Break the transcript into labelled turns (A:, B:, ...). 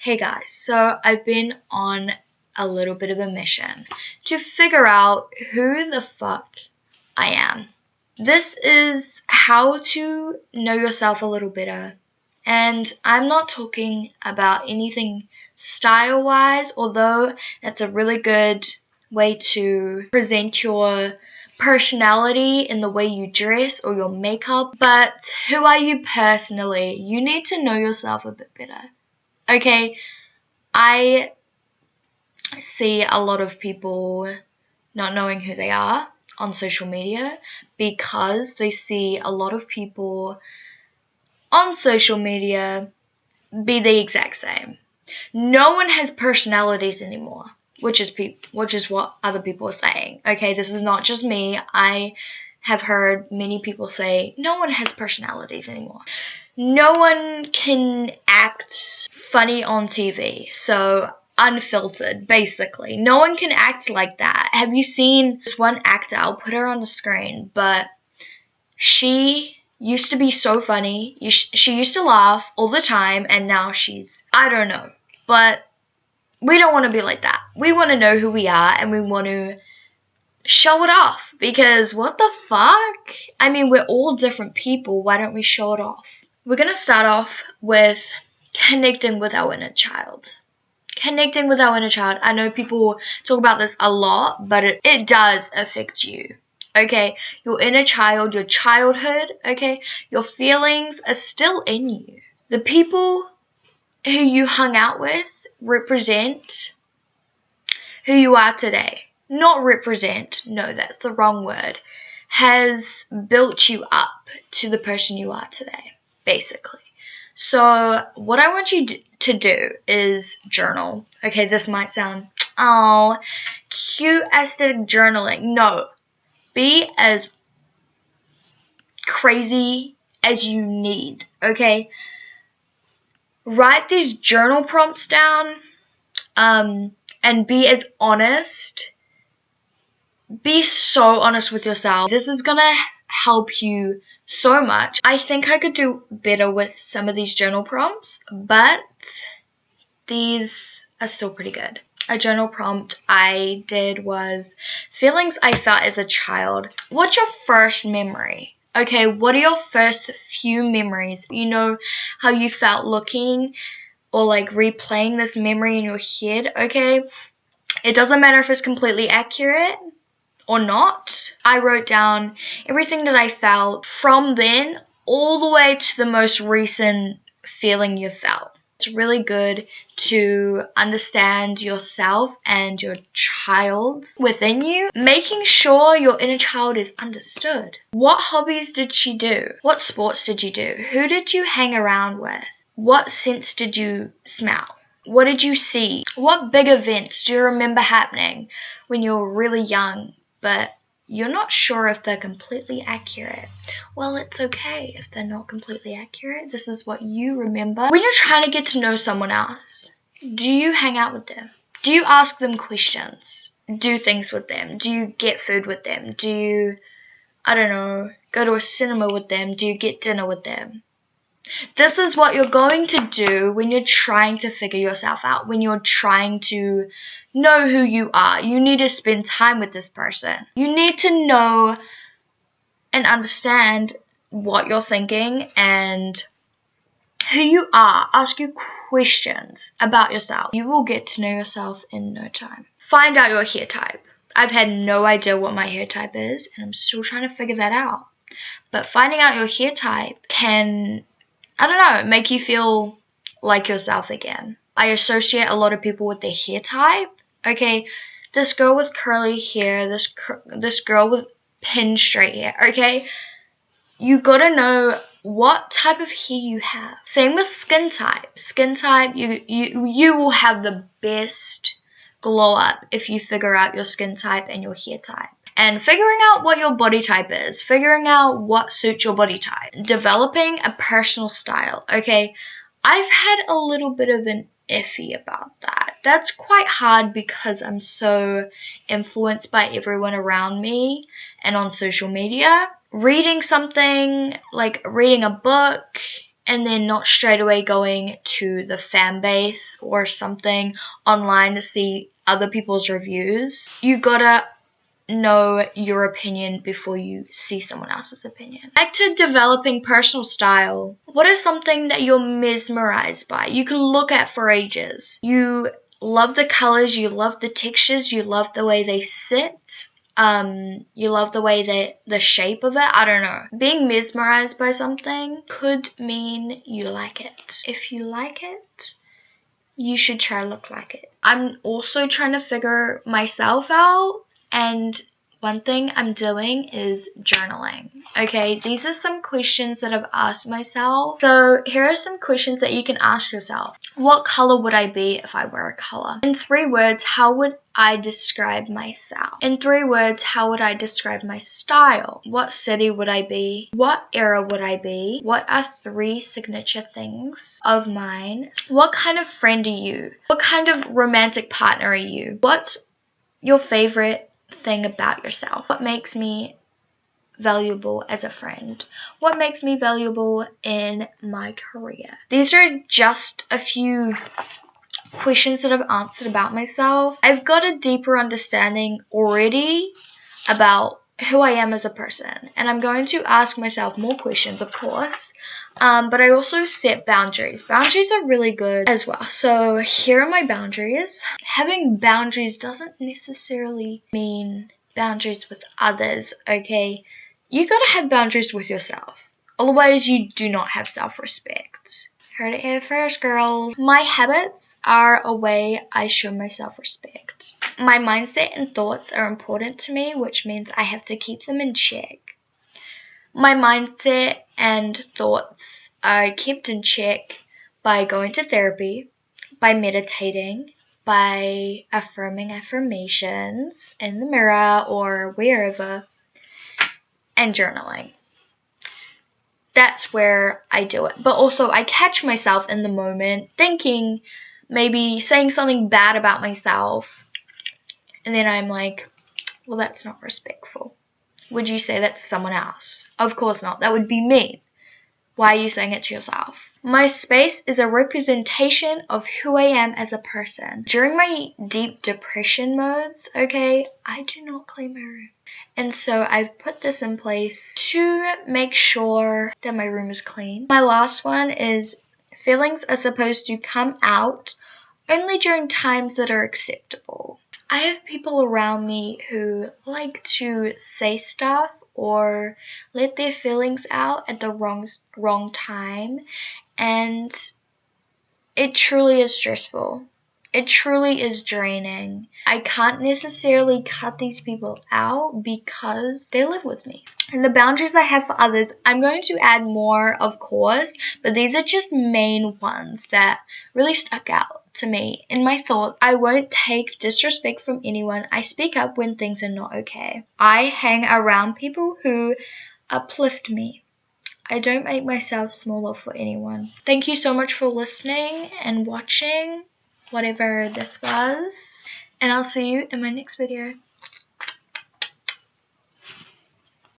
A: Hey guys, so I've been on a little bit of a mission to figure out who the fuck I am. This is how to know yourself a little better. And I'm not talking about anything style-wise, although that's a really good way to present your personality in the way you dress or your makeup. But who are you personally? You need to know yourself a bit better. Okay, I see a lot of people not knowing who they are on social media because they see a lot of people on social media be the exact same. No one has personalities anymore, which is what other people are saying. Okay, this is not just me. I have heard many people say no one has personalities anymore. No one can act funny on TV, so unfiltered, basically. No one can act like that. Have you seen this one actor? I'll put her on the screen, but she used to be so funny. She used to laugh all the time, and now I don't know. But we don't want to be like that. We want to know who we are, and we want to show it off, because what the fuck? I mean, we're all different people. Why don't we show it off? We're going to start off with connecting with our inner child. Connecting with our inner child. I know people talk about this a lot, but it does affect you. Okay, your inner child, your childhood, okay, your feelings are still in you. The people who you hung out with represent who you are today. Not represent, no, that's the wrong word. Has built you up to the person you are today, basically. So what I want you to do is journal. Okay, this might sound, oh, cute aesthetic journaling. No, be as crazy as you need, okay? Write these journal prompts down, and be as honest. Be so honest with yourself. This is gonna help you so much. I think I could do better with some of these journal prompts, but these are still pretty good. A journal prompt I did was feelings I felt as a child. What's your first memory? Okay, what are your first few memories? You know how you felt looking or like replaying this memory in your head, okay? It doesn't matter if it's completely accurate or not. I wrote down everything that I felt from then all the way to the most recent feeling you felt. It's really good to understand yourself and your child within you, making sure your inner child is understood. What hobbies did she do? What sports did you do? Who did you hang around with? What scents did you smell? What did you see? What big events do you remember happening when you were really young, but you're not sure if they're completely accurate? Well, it's okay if they're not completely accurate. This is what you remember. When you're trying to get to know someone else, do you hang out with them? Do you ask them questions? Do things with them? Do you get food with them? Do you, I don't know, go to a cinema with them? Do you get dinner with them? This is what you're going to do when you're trying to figure yourself out, when you're trying to know who you are. You need to spend time with this person. You need to know and understand what you're thinking and who you are. Ask you questions about yourself. You will get to know yourself in no time. Find out your hair type. I've had no idea what my hair type is, and I'm still trying to figure that out. But finding out your hair type can, I don't know, make you feel like yourself again. I associate a lot of people with their hair type. Okay, this girl with curly hair, this girl with pin straight hair, okay? You gotta know what type of hair you have. Same with skin type. Skin type, you will have the best glow up if you figure out your skin type and your hair type. And figuring out what your body type is, figuring out what suits your body type, developing a personal style, okay? I've had a little bit of an iffy about that. That's quite hard because I'm so influenced by everyone around me and on social media. Reading something, like reading a book and then not straight away going to the fan base or something online to see other people's reviews. You gotta know your opinion before you see someone else's opinion. Back to developing personal style. What is something that you're mesmerized by? You can look at for ages. You love the colors, you love the textures, you love the way they sit. You love the way that the shape of it. I don't know. Being mesmerized by something could mean you like it. If you like it, you should try to look like it. I'm also trying to figure myself out, and one thing I'm doing is journaling. Okay, these are some questions that I've asked myself. So here are some questions that you can ask yourself. What color would I be if I were a color? In 3 words, how would I describe myself? In 3 words, how would I describe my style? What city would I be? What era would I be? What are 3 signature things of mine? What kind of friend are you? What kind of romantic partner are you? What's your favorite thing about yourself? What makes me valuable as a friend? What makes me valuable in my career? These are just a few questions that I've answered about myself. I've got a deeper understanding already about who I am as a person, and I'm going to ask myself more questions, of course, but I also set boundaries. Boundaries are really good as well. So here are my boundaries. Having boundaries doesn't necessarily mean boundaries with others, okay? You gotta have boundaries with yourself, otherwise you do not have self-respect. Heard it here first, girl. My habits are a way I show my self-respect. My mindset and thoughts are important to me, which means I have to keep them in check. My mindset and thoughts are kept in check by going to therapy, by meditating, by affirming affirmations in the mirror or wherever, and journaling. That's where I do it. But also I catch myself in the moment thinking, maybe saying something bad about myself, and then I'm like, well, that's not respectful. Would you say that to someone else? Of course not. That would be mean. Why are you saying it to yourself? My space is a representation of who I am as a person. During my deep depression modes, okay, I do not clean my room. And so I've put this in place to make sure that my room is clean. My last one is feelings are supposed to come out only during times that are acceptable. I have people around me who like to say stuff or let their feelings out at the wrong time, and it truly is stressful. It truly is draining. I can't necessarily cut these people out because they live with me. And the boundaries I have for others, I'm going to add more, of course, but these are just main ones that really stuck out to me. In my thoughts, I won't take disrespect from anyone. I speak up when things are not okay. I hang around people who uplift me. I don't make myself smaller for anyone. Thank you so much for listening and watching, whatever this was. And I'll see you in my next video.